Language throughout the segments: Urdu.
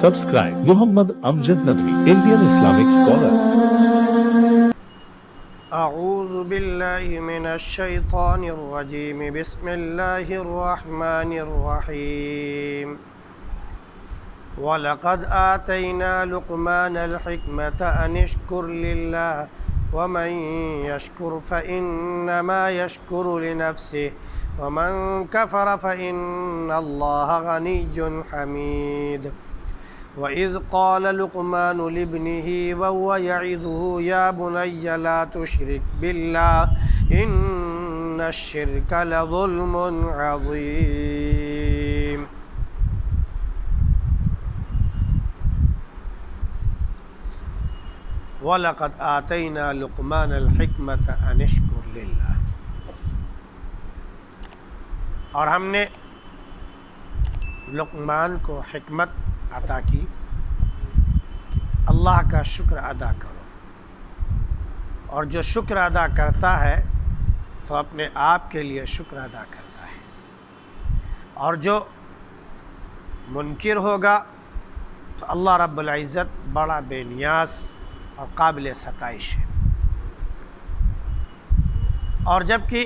Subscribe Muhammad Amjad Nadwi, Indian Islamic scholar. أعوذ بالله من الشيطان الرجيم بسم الله الرحمن الرحيم وَلَقَدْ آتَيْنَا لُقْمَانَ الْحِكْمَةَ أَنِ اشْكُرْ لِلَّهِ وَمَنْ يَشْكُرْ فَإِنَّمَا يَشْكُرُ لِنَفْسِهِ وَمَنْ كَفَرَ فَإِنَّ اللَّهَ غَنِيٌّ حَمِيدٌ وَإِذْ قَالَ لُقْمَانُ لِابْنِهِ وَهُوَ يَعِظُهُ يَا بُنَيَّ لَا تُشْرِكْ بِاللَّهِ إِنَّ الشِّرْكَ لَظُلْمٌ عَظِيمٌ. وَلَقَدْ آتَيْنَا لُقْمَانَ الْحِكْمَةَ أَنِ اشْكُرْ لِلَّهِ، اور ہم نے لقمان کو حکمت عطا کی، اللہ کا شکر ادا کرو، اور جو شکر ادا کرتا ہے تو اپنے آپ کے لیے شکر ادا کرتا ہے، اور جو منکر ہوگا تو اللہ رب العزت بڑا بے نیاز اور قابل ستائش ہے۔ اور جب کہ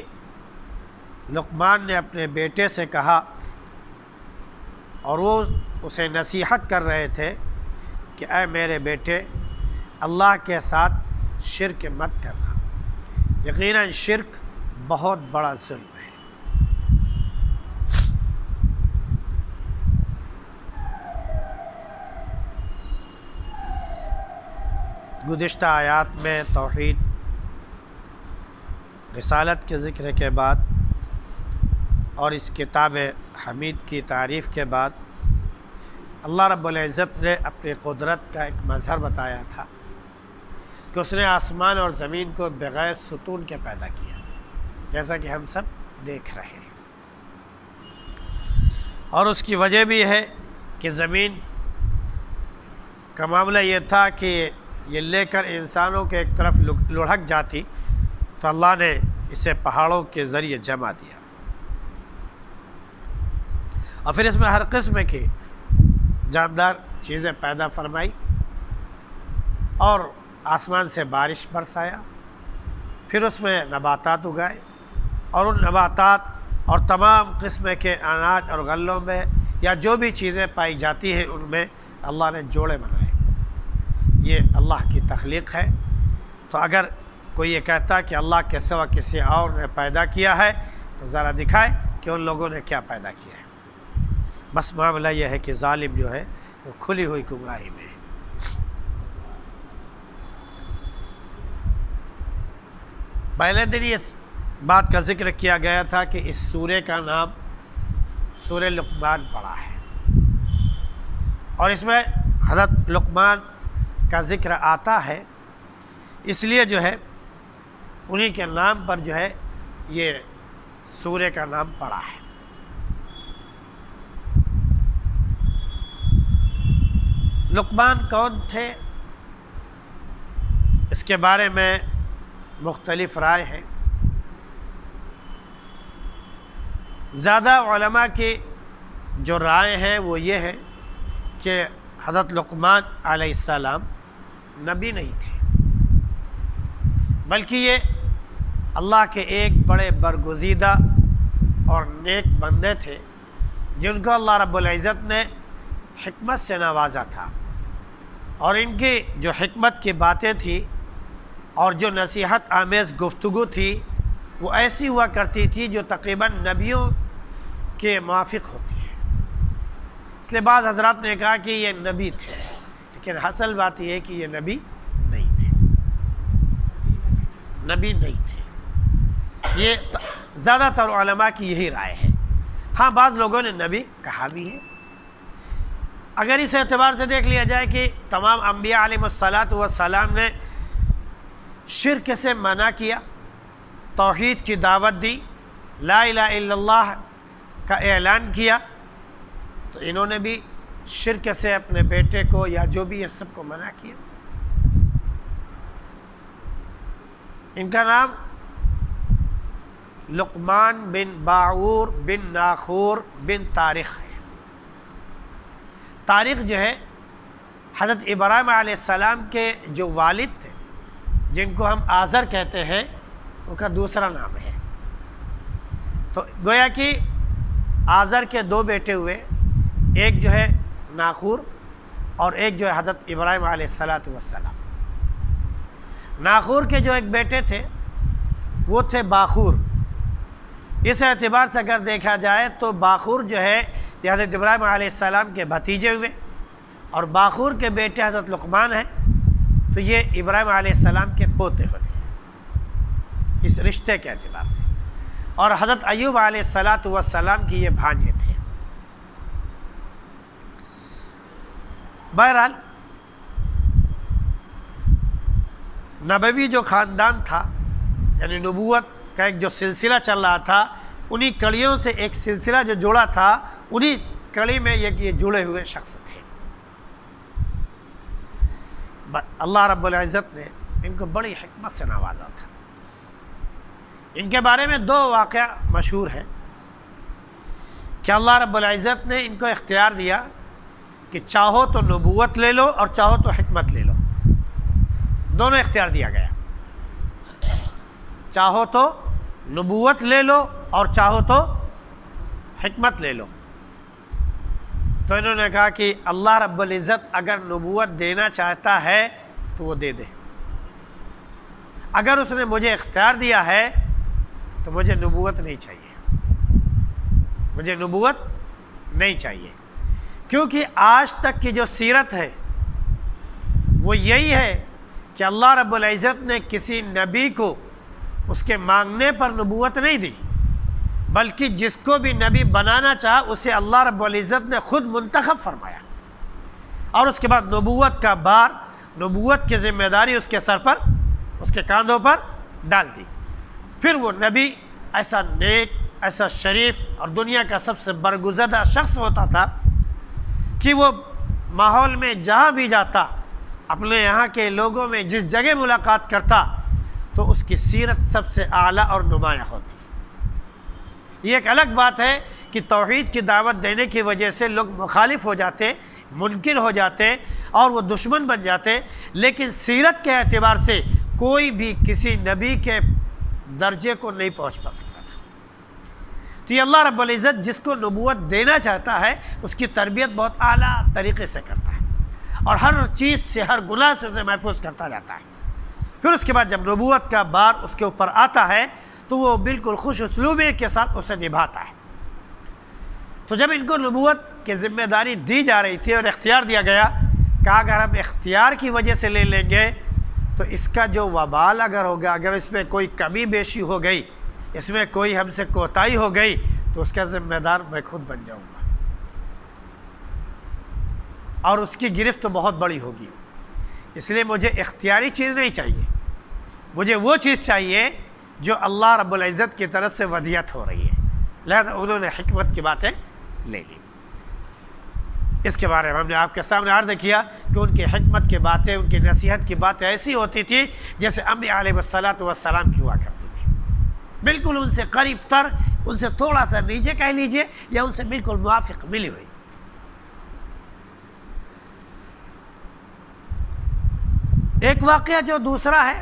لقمان نے اپنے بیٹے سے کہا اور وہ اسے نصیحت کر رہے تھے کہ اے میرے بیٹے، اللہ کے ساتھ شرک مت کرنا، یقیناً شرک بہت بڑا ظلم ہے۔ گزشتہ آیات میں توحید رسالت کے ذکر کے بعد اور اس کتاب حمید کی تعریف کے بعد اللہ رب العزت نے اپنی قدرت کا ایک مظہر بتایا تھا کہ اس نے آسمان اور زمین کو بغیر ستون کے پیدا کیا، جیسا کہ ہم سب دیکھ رہے ہیں، اور اس کی وجہ بھی ہے کہ زمین کا معاملہ یہ تھا کہ یہ لے کر انسانوں کے ایک طرف لڑھک جاتی تو اللہ نے اسے پہاڑوں کے ذریعے جما دیا، اور پھر اس میں ہر قسم کی جاندار چیزیں پیدا فرمائی، اور آسمان سے بارش برسایا، پھر اس میں نباتات اگائے، اور ان نباتات اور تمام قسم کے اناج اور غلوں میں یا جو بھی چیزیں پائی جاتی ہیں ان میں اللہ نے جوڑے بنائے۔ یہ اللہ کی تخلیق ہے، تو اگر کوئی یہ کہتا کہ اللہ کے سوا کسی اور نے پیدا کیا ہے تو ذرا دکھائے کہ ان لوگوں نے کیا پیدا کیا ہے۔ بس معاملہ یہ ہے کہ ظالم جو ہے وہ کھلی ہوئی گمراہی میں ہے۔ پہلے دن اس بات کا ذکر کیا گیا تھا کہ اس سورے کا نام سورہ لقمان پڑا ہے، اور اس میں حضرت لقمان کا ذکر آتا ہے، اس لیے جو ہے انہی کے نام پر جو ہے یہ سورے کا نام پڑا ہے۔ لقمان کون تھے، اس کے بارے میں مختلف رائے ہیں۔ زیادہ علماء کی جو رائے ہیں وہ یہ ہے کہ حضرت لقمان علیہ السلام نبی نہیں تھے، بلکہ یہ اللہ کے ایک بڑے برگزیدہ اور نیک بندے تھے جن کو اللہ رب العزت نے حکمت سے نوازا تھا، اور ان کی جو حکمت کی باتیں تھیں اور جو نصیحت آمیز گفتگو تھی وہ ایسی ہوا کرتی تھی جو تقریباً نبیوں کے موافق ہوتی ہے۔ اس لیے بعض حضرات نے کہا کہ یہ نبی تھے، لیکن اصل بات یہ ہے کہ یہ نبی نہیں تھے، نبی نہیں تھے۔ یہ زیادہ تر علماء کی یہی رائے ہے۔ ہاں بعض لوگوں نے نبی کہا بھی ہے۔ اگر اس اعتبار سے دیکھ لیا جائے کہ تمام انبیاء علیہ السلام نے شرک سے منع کیا، توحید کی دعوت دی، لا الہ الا اللہ کا اعلان کیا، تو انہوں نے بھی شرک سے اپنے بیٹے کو یا جو بھی یہ سب کو منع کیا۔ ان کا نام لقمان بن باعور بن ناخور بن طارخ ہے۔ طارخ جو ہے حضرت ابراہیم علیہ السلام کے جو والد تھے، جن کو ہم آزر کہتے ہیں، ان کا دوسرا نام ہے۔ تو گویا کہ آزر کے دو بیٹے ہوئے، ایک جو ہے ناخور اور ایک جو ہے حضرت ابراہیم علیہ السلام۔ ناخور کے جو ایک بیٹے تھے وہ تھے باخور۔ اس اعتبار سے اگر دیکھا جائے تو باخور جو ہے یہ حضرت ابراہیم علیہ السلام کے بھتیجے ہوئے، اور باخور کے بیٹے حضرت لقمان ہیں، تو یہ ابراہیم علیہ السلام کے پوتے ہوتے ہیں اس رشتے کے اعتبار سے، اور حضرت ایوب علیہ السلام کی یہ بھانجے تھے۔ بہرحال نبوی جو خاندان تھا، یعنی نبوت کا ایک جو سلسلہ چل رہا تھا، انہی کڑیوں سے ایک سلسلہ جو جوڑا تھا، انہی کڑی میں یہ جڑے ہوئے شخص تھے۔ اللہ رب العزت نے ان کو بڑی حکمت سے نوازا تھا۔ ان کے بارے میں دو واقعہ مشہور ہیں کہ اللہ رب العزت نے ان کو اختیار دیا کہ چاہو تو نبوت لے لو اور چاہو تو حکمت لے لو، دونوں اختیار دیا گیا۔ چاہو تو نبوت لے لو اور چاہو تو حکمت لے لو۔ تو انہوں نے کہا کہ اللہ رب العزت اگر نبوت دینا چاہتا ہے تو وہ دے دے، اگر اس نے مجھے اختیار دیا ہے تو مجھے نبوت نہیں چاہیے، مجھے نبوت نہیں چاہیے، کیونکہ آج تک کی جو سیرت ہے وہ یہی ہے کہ اللہ رب العزت نے کسی نبی کو اس کے مانگنے پر نبوت نہیں دی، بلکہ جس کو بھی نبی بنانا چاہا اسے اللہ رب العزت نے خود منتخب فرمایا، اور اس کے بعد نبوت کا بار، نبوت کی ذمہ داری اس کے سر پر، اس کے کاندھوں پر ڈال دی۔ پھر وہ نبی ایسا نیک، ایسا شریف اور دنیا کا سب سے برگزیدہ شخص ہوتا تھا کہ وہ ماحول میں جہاں بھی جاتا، اپنے یہاں کے لوگوں میں جس جگہ ملاقات کرتا تو اس کی سیرت سب سے اعلیٰ اور نمایاں ہوتی۔ یہ ایک الگ بات ہے کہ توحید کی دعوت دینے کی وجہ سے لوگ مخالف ہو جاتے، منکر ہو جاتے اور وہ دشمن بن جاتے، لیکن سیرت کے اعتبار سے کوئی بھی کسی نبی کے درجے کو نہیں پہنچ سکتا تھا۔ تو یہ اللہ رب العزت جس کو نبوت دینا چاہتا ہے اس کی تربیت بہت اعلیٰ طریقے سے کرتا ہے، اور ہر چیز سے، ہر گناہ سے اسے محفوظ کرتا جاتا ہے۔ پھر اس کے بعد جب نبوت کا بار اس کے اوپر آتا ہے تو وہ بالکل خوش اسلوبی کے ساتھ اسے نبھاتا ہے۔ تو جب ان کو نبوت کی ذمہ داری دی جا رہی تھی اور اختیار دیا گیا کہ اگر ہم اختیار کی وجہ سے لے لیں گے تو اس کا جو وبال اگر ہوگا، اگر اس میں کوئی کمی بیشی ہو گئی، اس میں کوئی ہم سے کوتاہی ہو گئی تو اس کا ذمہ دار میں خود بن جاؤں گا، اور اس کی گرفت تو بہت بڑی ہوگی۔ اس لیے مجھے اختیاری چیز نہیں چاہیے، مجھے وہ چیز چاہیے جو اللہ رب العزت کی طرف سے ودیعت ہو رہی ہے۔ لہذا انہوں نے حکمت کی باتیں لے لی۔ اس کے بارے میں ہم نے آپ کے سامنے عرض کیا کہ ان کی حکمت کی باتیں، ان کی نصیحت کی باتیں ایسی ہوتی تھی جیسے انبیاء علیہ السلام کی ہوا کرتی تھی، بالکل ان سے قریب تر، ان سے تھوڑا سا نیچے کہہ لیجئے یا ان سے بالکل موافق ملی ہوئی۔ ایک واقعہ جو دوسرا ہے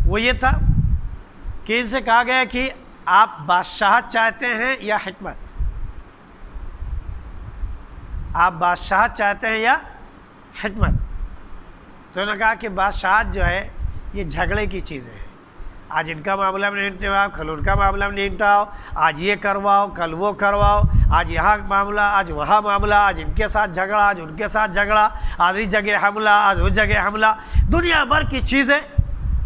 وہ یہ تھا کہ ان سے کہا گیا کہ آپ بادشاہت چاہتے ہیں یا حکمت؟ آپ بادشاہت چاہتے ہیں یا حکمت؟ تو انہوں نے کہا کہ بادشاہت جو ہے یہ جھگڑے کی چیزیں ہیں، آج ان کا معاملہ میں نمٹاؤ، کل ان کا معاملہ میں نمٹاؤ، آج یہ کرواؤ کل وہ کرواؤ، آج یہاں معاملہ آج وہاں معاملہ، آج ان کے ساتھ جھگڑا آج ان کے ساتھ جھگڑا، آج اس جگہ حملہ آج اس جگہ حملہ، دنیا بھر کی چیزیں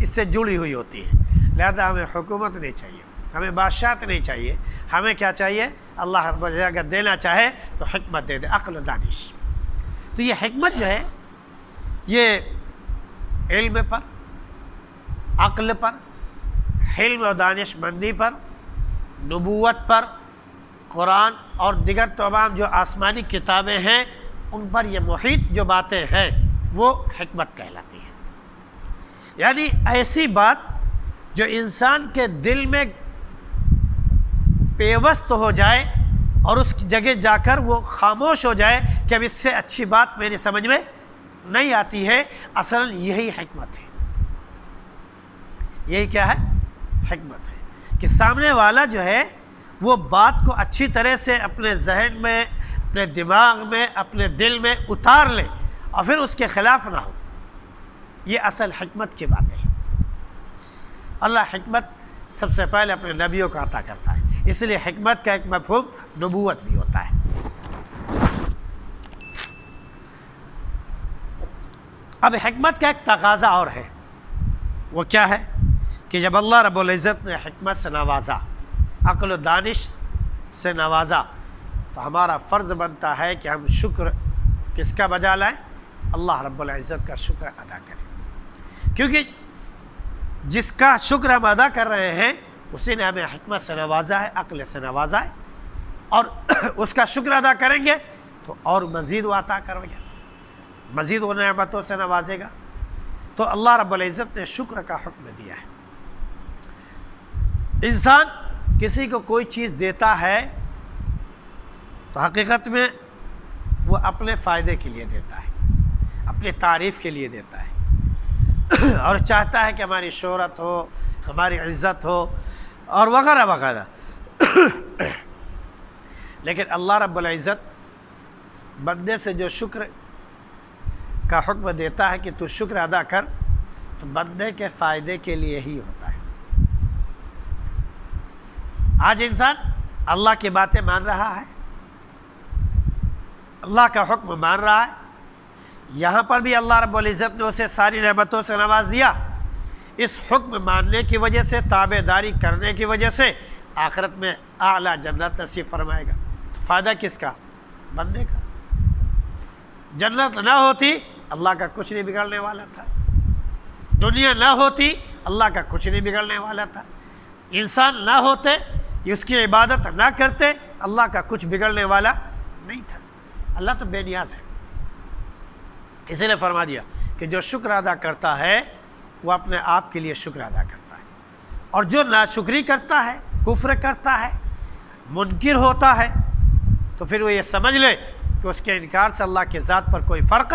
اس سے جڑی ہوئی ہوتی ہیں۔ لہذا ہمیں حکومت نہیں چاہیے، ہمیں بادشاہت نہیں چاہیے، ہمیں کیا چاہیے؟ اللہ رب العزت اگر دینا چاہے تو حکمت دے دے، عقل و دانش۔ تو یہ حکمت جو ہے یہ علم پر، عقل پر، حلم و دانش مندی پر، نبوت پر، قرآن اور دیگر تمام جو آسمانی کتابیں ہیں ان پر یہ محیط جو باتیں ہیں وہ حکمت کہلاتی ہیں۔ یعنی ایسی بات جو انسان کے دل میں پیوست ہو جائے اور اس کی جگہ جا کر وہ خاموش ہو جائے کہ اب اس سے اچھی بات میری سمجھ میں نہیں آتی ہے، اصلاً یہی حکمت ہے۔ یہی کیا ہے؟ حکمت ہے کہ سامنے والا جو ہے وہ بات کو اچھی طرح سے اپنے ذہن میں، اپنے دماغ میں، اپنے دل میں اتار لے اور پھر اس کے خلاف نہ ہو۔ یہ اصل حکمت کی بات ہے۔ اللہ حکمت سب سے پہلے اپنے نبیوں کو عطا کرتا ہے، اس لیے حکمت کا ایک مفہوم نبوت بھی ہوتا ہے۔ اب حکمت کا ایک تقاضا اور ہے، وہ کیا ہے کہ جب اللہ رب العزت نے حکمت سے نوازا، عقل و دانش سے نوازا، تو ہمارا فرض بنتا ہے کہ ہم شکر کس کا بجا لائیں؟ اللہ رب العزت کا شکر ادا کریں، کیونکہ جس کا شکر ہم ادا کر رہے ہیں اسی نے ہمیں حکمت سے نوازا ہے، عقل سے نوازا ہے، اور اس کا شکر ادا کریں گے تو اور مزید وہ عطا کرے گا، مزید وہ نعمتوں سے نوازے گا۔ تو اللہ رب العزت نے شکر کا حکم دیا ہے۔ انسان کسی کو کوئی چیز دیتا ہے تو حقیقت میں وہ اپنے فائدے کے لیے دیتا ہے، اپنی تعریف کے لیے دیتا ہے، اور چاہتا ہے کہ ہماری شہرت ہو، ہماری عزت ہو، اور وغیرہ وغیرہ۔ لیکن اللہ رب العزت بندے سے جو شکر کا حکم دیتا ہے کہ تو شکر ادا کر، تو بندے کے فائدے کے لیے ہی ہوتا ہے۔ آج انسان اللہ کی باتیں مان رہا ہے، اللہ کا حکم مان رہا ہے، یہاں پر بھی اللہ رب العزت نے اسے ساری نعمتوں سے نواز دیا، اس حکم ماننے کی وجہ سے، تابع داری کرنے کی وجہ سے آخرت میں اعلیٰ جنت نصیب فرمائے گا۔ تو فائدہ کس کا؟ بندے کا۔ جنت نہ ہوتی اللہ کا کچھ نہیں بگڑنے والا تھا، دنیا نہ ہوتی اللہ کا کچھ نہیں بگڑنے والا تھا، انسان نہ ہوتے، اس کی عبادت نہ کرتے، اللہ کا کچھ بگڑنے والا نہیں تھا۔ اللہ تو بے نیاز ہے، اسی لیے فرما دیا کہ جو شکر ادا کرتا ہے وہ اپنے آپ کے لیے شکر ادا کرتا ہے، اور جو ناشکری کرتا ہے، کفر کرتا ہے، منکر ہوتا ہے، تو پھر وہ یہ سمجھ لے کہ اس کے انکار سے اللہ کی ذات پر کوئی فرق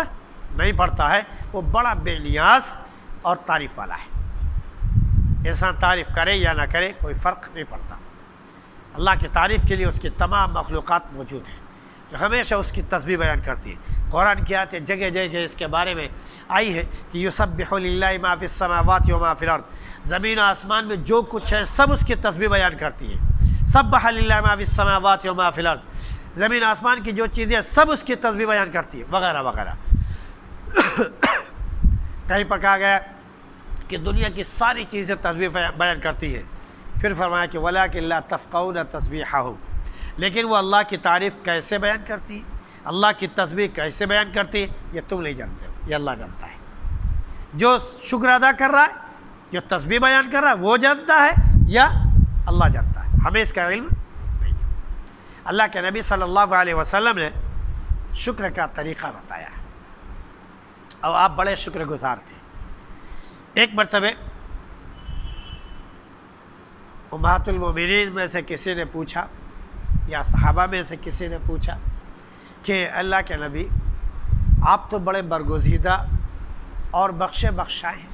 نہیں پڑتا ہے، وہ بڑا بے نیاز اور تعریف والا ہے۔ انسان تعریف کرے یا نہ کرے کوئی فرق نہیں پڑتا، اللہ کی تعریف کے لیے اس کی تمام مخلوقات موجود ہیں جو ہمیشہ اس کی تسبیح بیان کرتی ہے۔ قرآن کی آیتیں جگہ جگہ اس کے بارے میں آئی ہے کہ یسبح للہ ما فی السماوات و ما فی الارض، زمین و آسمان میں جو کچھ ہے سب اس کی تسبیح بیان کرتی ہے۔ سبح للہ ما فی السماوات و ما فی الارض، زمین آسمان کی جو چیزیں سب اس کی تسبیح بیان کرتی ہے، وغیرہ وغیرہ۔ کہیں پر کہا گیا کہ دنیا کی ساری چیزیں تسبیح بیان کرتی ہے، پھر فرمایا کہ وَلَٰكِن لَا تَفْقَهُونَ تَسْبِيحَهُمْ، لیکن وہ اللہ کی تعریف کیسے بیان کرتی ہے، اللہ کی تسبیح کیسے بیان کرتی ہے، یہ تم نہیں جانتے ہو، یہ اللہ جانتا ہے۔ جو شکر ادا کر رہا ہے، جو تسبیح بیان کر رہا ہے، وہ جانتا ہے یا اللہ جانتا ہے؟ ہمیں اس کا علم نہیں ہے۔ اللہ کے نبی صلی اللہ علیہ وسلم نے شکر کا طریقہ بتایا ہے، اور آپ بڑے شکر گزار تھے۔ ایک مرتبہ امہات المومنین میں سے کسی نے پوچھا، یا صحابہ میں سے کسی نے پوچھا کہ اللہ کے نبی، آپ تو بڑے برگزیدہ اور بخشے بخشائے ہیں،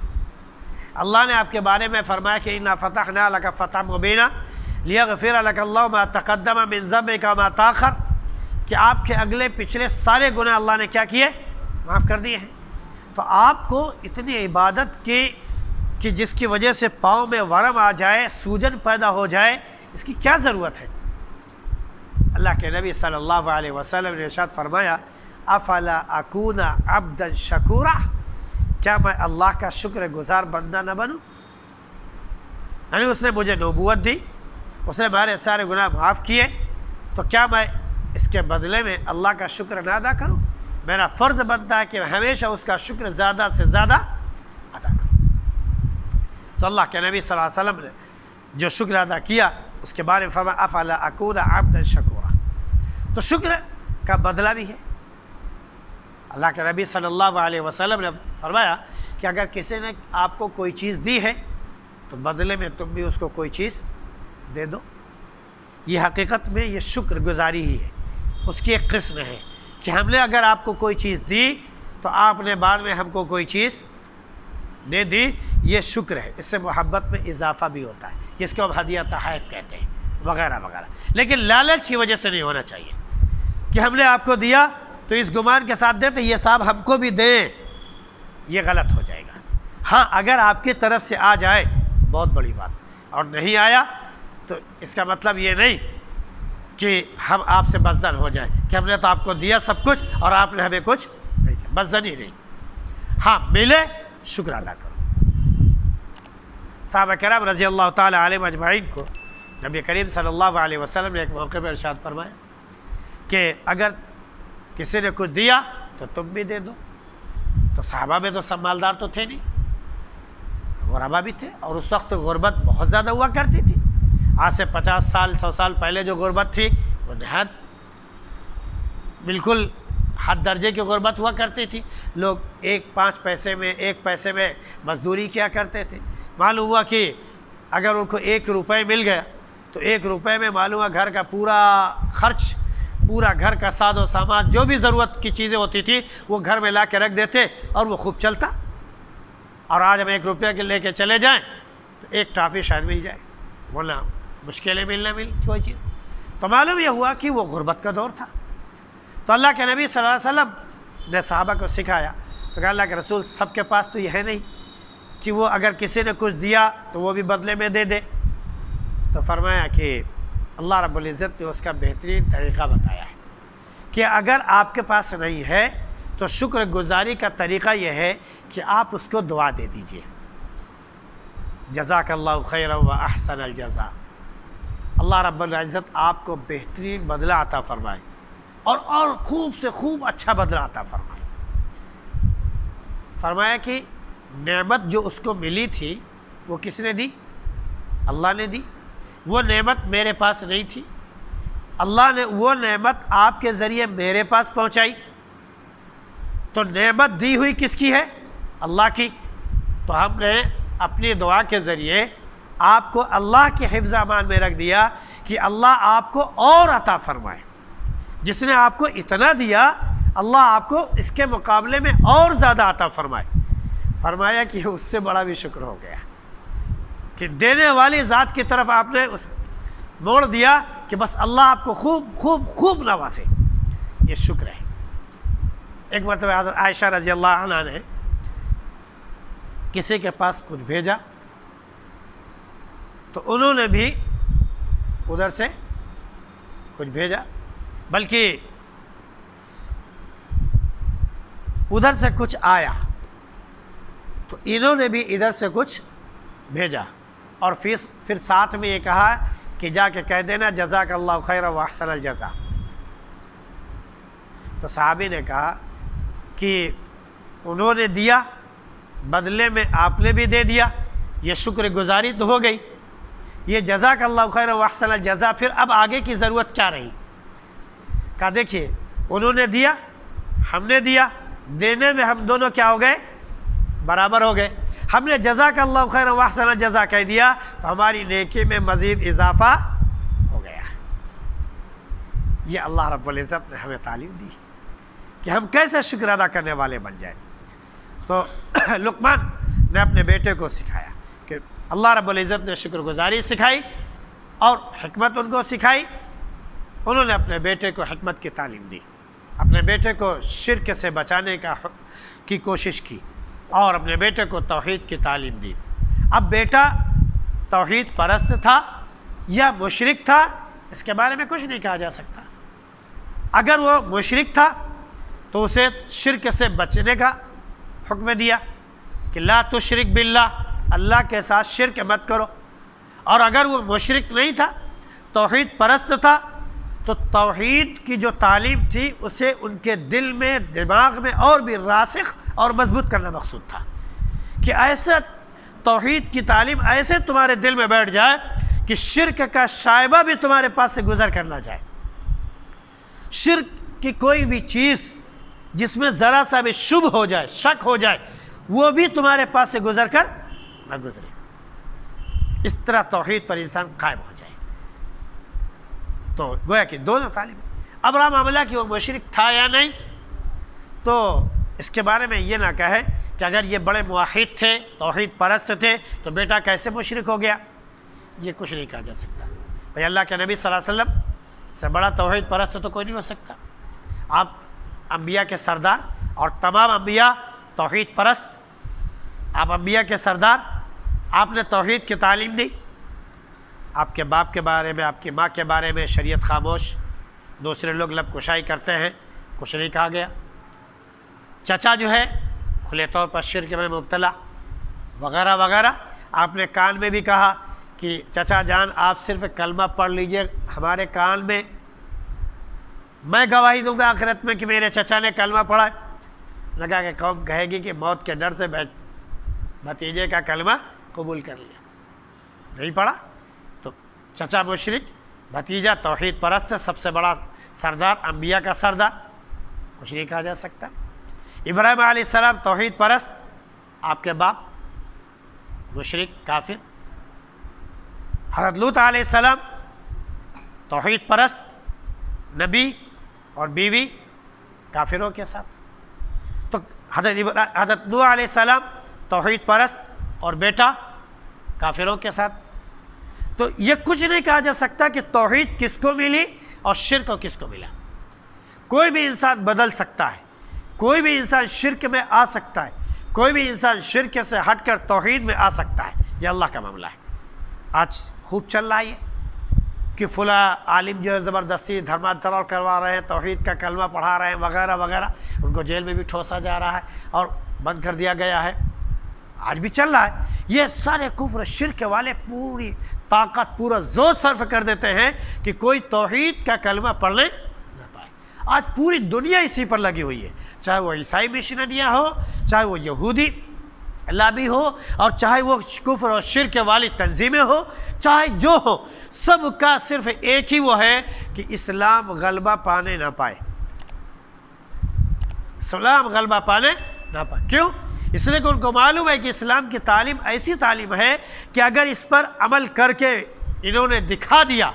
اللہ نے آپ کے بارے میں فرمایا کہ اِنَّا فَتَحْنَا لَكَ فَتْحًا مُبِينًا لِيَغْفِرَ لَكَ اللَّهُ مَا تَقَدَّمَ مِن ذَنبِكَ وَمَا تَأَخَّرَ، کہ آپ کے اگلے پچھلے سارے گناہ اللہ نے کیا کیے؟ معاف کر دیے ہیں۔ تو آپ کو اتنی عبادت کی کہ جس کی وجہ سے پاؤں میں ورم آ جائے، سوجن پیدا ہو جائے، اس کی کیا ضرورت ہے؟ اللہ کے نبی صلی اللہ علیہ وسلم نے ارشاد فرمایا افلا اکون عبدا شکورا، کیا میں اللہ کا شکر گزار بندہ نہ بنوں؟ یعنی اس نے مجھے نبوت دی، اس نے ہمارے سارے گناہ معاف کیے، تو کیا میں اس کے بدلے میں اللہ کا شکر نہ ادا کروں؟ میرا فرض بنتا ہے کہ ہمیشہ اس کا شکر زیادہ سے زیادہ ادا کروں۔ تو اللہ کے نبی صلی اللہ علیہ وسلم نے جو شکر ادا کیا اس کے بارے میں فرمایا افلا اکون عبدا شکورا۔ تو شکر کا بدلہ بھی ہے۔ اللہ کے نبی صلی اللہ علیہ وسلم نے فرمایا کہ اگر کسی نے آپ کو کوئی چیز دی ہے تو بدلے میں تم بھی اس کو کوئی چیز دے دو۔ یہ حقیقت میں یہ شکر گزاری ہی ہے، اس کی ایک قسم ہے کہ ہم نے اگر آپ کو کوئی چیز دی تو آپ نے بعد میں ہم کو کوئی چیز دے دی، یہ شکر ہے، اس سے محبت میں اضافہ بھی ہوتا ہے، جس کو ہم ہدیہ تحائف کہتے ہیں وغیرہ وغیرہ۔ لیکن لالچ کی وجہ سے نہیں ہونا چاہیے کہ ہم نے آپ کو دیا تو اس گمان کے ساتھ دیں تو یہ صاحب ہم کو بھی دیں، یہ غلط ہو جائے گا۔ ہاں اگر آپ کی طرف سے آ جائے بہت بڑی بات، اور نہیں آیا تو اس کا مطلب یہ نہیں کہ ہم آپ سے بدظن ہو جائیں کہ ہم نے تو آپ کو دیا سب کچھ اور آپ نے ہمیں کچھ نہیں دیا، بدظنی نہیں۔ ہاں ملے شکر ادا کرو۔ صحابہ کرام رضی اللہ تعالی علیہم اجمعین کو نبی کریم صلی اللہ علیہ وسلم نے ایک موقع پر ارشاد فرمایا کہ اگر کسی نے کچھ دیا تو تم بھی دے دو۔ تو صحابہ میں تو سب مالدار تو تھے نہیں، غربا بھی تھے، اور اس وقت غربت بہت زیادہ ہوا کرتی تھی۔ آج سے 50 سال 100 سال پہلے جو غربت تھی وہ نہایت بالکل حد درجے کی غربت ہوا کرتی تھی۔ لوگ 1 پیسے میں مزدوری کیا کرتے تھے۔ معلوم ہوا کہ اگر ان کو 1 روپے مل گیا تو 1 روپے میں معلوم ہوا گھر کا پورا خرچ، پورا گھر کا ساز و سامان، جو بھی ضرورت کی چیزیں ہوتی تھی وہ گھر میں لا کے رکھ دیتے اور وہ خوب چلتا۔ اور آج ہم 1 روپیہ کے لے کے چلے جائیں تو 1 ٹافی شاید مل جائے، ورنہ مشکلیں ملنا کوئی چیز۔ تو معلوم یہ ہوا کہ وہ غربت کا دور تھا۔ تو اللہ کے نبی صلی اللہ علیہ وسلم نے صحابہ کو سکھایا، تو کہا اللہ کے رسول سب کے پاس تو یہ ہے نہیں کہ وہ اگر کسی نے کچھ دیا تو وہ بھی بدلے میں دے دے۔ تو فرمایا کہ اللہ رب العزت نے اس کا بہترین طریقہ بتایا ہے کہ اگر آپ کے پاس نہیں ہے تو شکر گزاری کا طریقہ یہ ہے کہ آپ اس کو دعا دے دیجئے، جزاک اللہ خیرا و احسن الجزاء، اللہ رب العزت آپ کو بہترین بدلہ عطا فرمائے اور خوب سے خوب اچھا بدلہ عطا فرمائے۔ فرمایا کہ نعمت جو اس کو ملی تھی وہ کس نے دی؟ اللہ نے دی۔ وہ نعمت میرے پاس نہیں تھی، اللہ نے وہ نعمت آپ کے ذریعے میرے پاس پہنچائی۔ تو نعمت دی ہوئی کس کی ہے؟ اللہ کی۔ تو ہم نے اپنی دعا کے ذریعے آپ کو اللہ کے حفظ امان میں رکھ دیا کہ اللہ آپ کو اور عطا فرمائے۔ جس نے آپ کو اتنا دیا اللہ آپ کو اس کے مقابلے میں اور زیادہ عطا فرمائے۔ فرمایا کہ اس سے بڑا بھی شکر ہو گیا کہ دینے والی ذات کی طرف آپ نے اس موڑ دیا کہ بس اللہ آپ کو خوب خوب خوب نوازے، یہ شکر ہے۔ ایک مرتبہ حضرت عائشہ رضی اللہ عنہ نے کسی کے پاس کچھ بھیجا تو انہوں نے بھی ادھر سے کچھ بھیجا، بلکہ ادھر سے کچھ آیا تو انہوں نے بھی ادھر سے کچھ بھیجا، اور پھر ساتھ میں یہ کہا کہ جا کے کہہ دینا جزاک اللہ خیر و احسن الجزاء۔ تو صحابی نے کہا کہ انہوں نے دیا بدلے میں آپ نے بھی دے دیا، یہ شکر گزاری تو ہو گئی، یہ جزاک اللہ خیر و احسن الجزاء پھر اب آگے کی ضرورت کیا رہی؟ کہا دیکھیے انہوں نے دیا ہم نے دیا، دینے میں ہم دونوں کیا ہو گئے؟ برابر ہو گئے۔ ہم نے جزاک اللہ خیر و احسن الجزاء کہہ دیا تو ہماری نیکی میں مزید اضافہ ہو گیا۔ یہ اللہ رب العزت نے ہمیں تعلیم دی کہ ہم کیسے شکر ادا کرنے والے بن جائیں۔ تو لقمان نے اپنے بیٹے کو سکھایا کہ اللہ رب العزت نے شکر گزاری سکھائی اور حکمت ان کو سکھائی۔ انہوں نے اپنے بیٹے کو حکمت کی تعلیم دی، اپنے بیٹے کو شرک سے بچانے کی کوشش کی، اور اپنے بیٹے کو توحید کی تعلیم دی۔ اب بیٹا توحید پرست تھا یا مشرک تھا اس کے بارے میں کچھ نہیں کہا جا سکتا۔ اگر وہ مشرک تھا تو اسے شرک سے بچنے کا حکم دیا کہ لا تشرک باللہ، اللہ کے ساتھ شرک مت کرو۔ اور اگر وہ مشرک نہیں تھا، توحید پرست تھا، تو توحید کی جو تعلیم تھی اسے ان کے دل میں دماغ میں اور بھی راسخ اور مضبوط کرنا مقصود تھا کہ ایسا توحید کی تعلیم ایسے تمہارے دل میں بیٹھ جائے کہ شرک کا شائبہ بھی تمہارے پاس سے گزر کر نہ جائے۔ شرک کی کوئی بھی چیز جس میں ذرا سا بھی شبہ ہو جائے، شک ہو جائے، وہ بھی تمہارے پاس سے گزر کر نہ گزرے۔ اس طرح توحید پر انسان قائم ہو جائے۔ تو گویا کہ دونوں تعلیم۔ اب رہا معاملہ کہ وہ مشرک تھا یا نہیں، تو اس کے بارے میں یہ نہ کہے کہ اگر یہ بڑے موحد تھے، توحید پرست تھے، تو بیٹا کیسے مشرک ہو گیا، یہ کچھ نہیں کہا جا سکتا۔ بھئی اللہ کے نبی صلی اللہ علیہ وسلم سے بڑا توحید پرست تو کوئی نہیں ہو سکتا۔ آپ انبیاء کے سردار اور تمام انبیاء توحید پرست، آپ انبیاء کے سردار، آپ نے توحید کی تعلیم دی۔ آپ کے باپ کے بارے میں، آپ کی ماں کے بارے میں شریعت خاموش، دوسرے لوگ لب کشائی کرتے ہیں، کچھ نہیں کہا گیا۔ چچا جو ہے کھلے طور پر شرک میں مبتلا وغیرہ وغیرہ۔ آپ نے کان میں بھی کہا کہ چچا جان آپ صرف کلمہ پڑھ لیجئے ہمارے کان میں، میں گواہی دوں گا آخرت میں کہ میرے چچا نے کلمہ پڑھا ہے۔ لگا کہ قوم کہے گی کہ موت کے ڈر سے بھتیجے کا کلمہ قبول کر لیا، نہیں پڑھا تو چچا مشرک، بھتیجا توحید پرست، سب سے بڑا سردار، انبیاء کا سردار، کچھ نہیں کہا جا سکتا۔ ابراہیم علیہ السلام توحید پرست، آپ کے باپ مشرک کافر۔ حضرت لوط علیہ السلام توحید پرست، نبی اور بیوی کافروں کے ساتھ۔ تو حضرت نوح علیہ السلام توحید پرست اور بیٹا کافروں کے ساتھ۔ تو یہ کچھ نہیں کہا جا سکتا کہ توحید کس کو ملی اور شرک کو کس کو ملا۔ کوئی بھی انسان بدل سکتا ہے، کوئی بھی انسان شرک میں آ سکتا ہے، کوئی بھی انسان شرک سے ہٹ کر توحید میں آ سکتا ہے، یہ اللہ کا معاملہ ہے۔ آج خوب چل رہا ہے کہ فلاں عالم جو ہے زبردستی دھرمانترن کروا رہے ہیں، توحید کا کلمہ پڑھا رہے ہیں وغیرہ وغیرہ، ان کو جیل میں بھی ٹھوسا جا رہا ہے اور بند کر دیا گیا ہے، آج بھی چل رہا ہے۔ یہ سارے کفر شرک والے پوری طاقت، پورا زور صرف کر دیتے ہیں کہ کوئی توحید کا کلمہ پڑھنے نہ پائے۔ آج پوری دنیا اسی پر لگی ہوئی ہے، چاہے وہ عیسائی مشنریاں ہو، چاہے وہ یہودی لابی ہو، اور چاہے وہ کفر اور شرک والی تنظیمیں ہو، چاہے جو ہو، سب کا صرف ایک ہی وہ ہے کہ اسلام غلبہ پانے نہ پائے، اسلام غلبہ پانے نہ پائے۔ کیوں؟ اس لیے کہ ان کو معلوم ہے کہ اسلام کی تعلیم ایسی تعلیم ہے کہ اگر اس پر عمل کر کے انہوں نے دکھا دیا،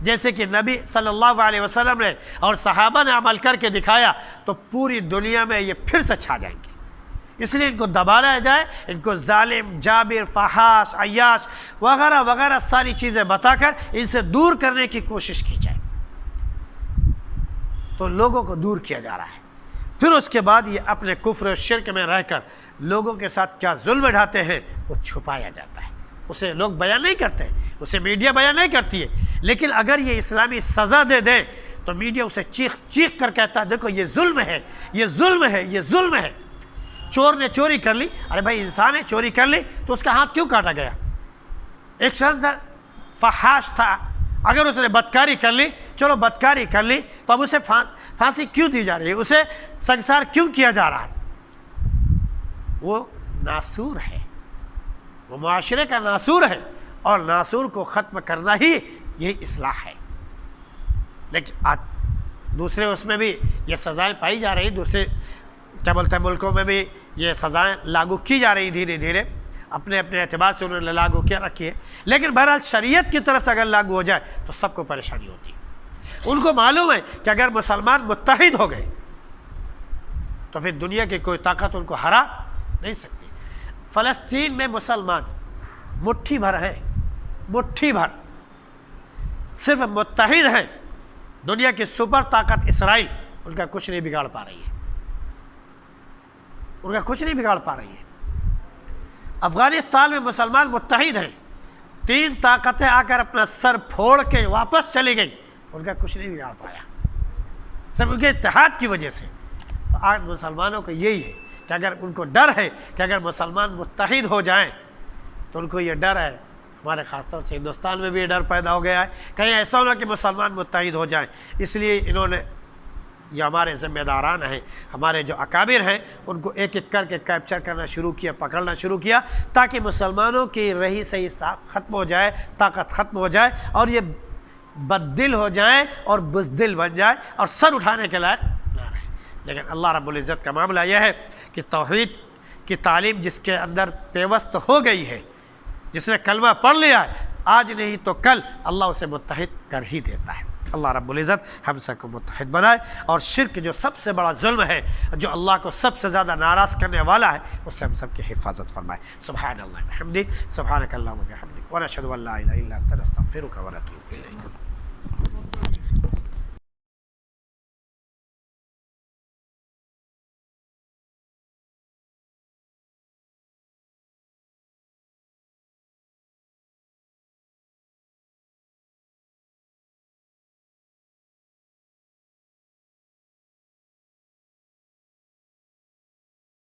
جیسے کہ نبی صلی اللہ علیہ وسلم نے اور صحابہ نے عمل کر کے دکھایا، تو پوری دنیا میں یہ پھر سے چھا جائیں گے۔ اس لیے ان کو دبایا جائے، ان کو ظالم، جابر، فحاش، عیاش وغیرہ وغیرہ ساری چیزیں بتا کر ان سے دور کرنے کی کوشش کی جائے، تو لوگوں کو دور کیا جا رہا ہے۔ پھر اس کے بعد یہ اپنے کفر و شرک میں رہ کر لوگوں کے ساتھ کیا ظلم ڈھاتے ہیں وہ چھپایا جاتا ہے، اسے لوگ بیان نہیں کرتے، اسے میڈیا بیان نہیں کرتی ہے۔ لیکن اگر یہ اسلامی سزا دے دے تو میڈیا اسے چیخ چیخ کر کہتا ہے دیکھو یہ ظلم ہے، یہ ظلم ہے، یہ ظلم ہے۔ چور نے چوری کر لی، ارے بھائی انسان نے چوری کر لی تو اس کا ہاتھ کیوں کاٹا گیا؟ ایک شخص فحاش تھا، اگر اس نے بدکاری کر لی، چلو بدکاری کر لی تو اب اسے پھانسی کیوں دی جا رہی ہے، اسے سنسار کیوں کیا جا رہا ہے؟ وہ ناسور ہے، وہ معاشرے کا ناسور ہے، اور ناسور کو ختم کرنا ہی یہ اصلاح ہے۔ لیکن آج دوسرے اس میں بھی یہ سزائیں پائی جا رہی، دوسرے کیا بولتے ہیں ملکوں میں بھی یہ سزائیں لاگو کی جا رہی، دھیرے دھیرے اپنے اپنے اعتبار سے انہوں نے لاگو کیا رکھی ہے۔ لیکن بہرحال شریعت کی طرف سے اگر لاگو ہو جائے تو سب کو پریشانی ہوتی ہے۔ ان کو معلوم ہے کہ اگر مسلمان متحد ہو گئے تو پھر دنیا کی کوئی طاقت ان کو ہرا نہیں سکتی۔ فلسطین میں مسلمان مٹھی بھر ہیں، مٹھی بھر صرف متحد ہیں، دنیا کی سپر طاقت اسرائیل ان کا کچھ نہیں بگاڑ پا رہی ہے، ان کا کچھ نہیں بگاڑ پا رہی ہے۔ افغانستان میں مسلمان متحد ہیں، 3 طاقتیں آ کر اپنا سر پھوڑ کے واپس چلی گئی، ان کا کچھ نہیں بگاڑ پایا، صرف ان کے اتحاد کی وجہ سے۔ تو آج مسلمانوں کو یہی ہے کہ اگر ان کو ڈر ہے کہ اگر مسلمان متحد ہو جائیں تو ان کو یہ ڈر ہے، ہمارے خاص طور سے ہندوستان میں بھی یہ ڈر پیدا ہو گیا ہے کہیں ایسا ہونا کہ مسلمان متحد ہو جائیں۔ اس لیے انہوں نے، یہ ہمارے ذمہ داران ہیں، ہمارے جو اکابر ہیں، ان کو ایک ایک کر کے کیپچر کرنا شروع کیا، پکڑنا شروع کیا، تاکہ مسلمانوں کی رہی صحیح ختم ہو جائے، طاقت ختم ہو جائے، اور یہ بددل ہو جائیں اور بزدل بن جائے اور سر اٹھانے کے لائق نہ رہے۔ لیکن اللہ رب العزت کا معاملہ یہ ہے کہ توحید کی تعلیم جس کے اندر پیوست ہو گئی ہے، جس نے کلمہ پڑھ لیا ہے، آج نہیں تو کل اللہ اسے متحد کر ہی دیتا ہے۔ اللہ رب العزت ہم سب کو متحد بنائے، اور شرک جو سب سے بڑا ظلم ہے، جو اللہ کو سب سے زیادہ ناراض کرنے والا ہے، اس سے ہم سب کی حفاظت فرمائے۔ سبحان اللہ وبحمدہ، سبحانک اللہم وبحمدک، ونشہد ان لا الہ الا انت، نستغفرک ونتوب الیک۔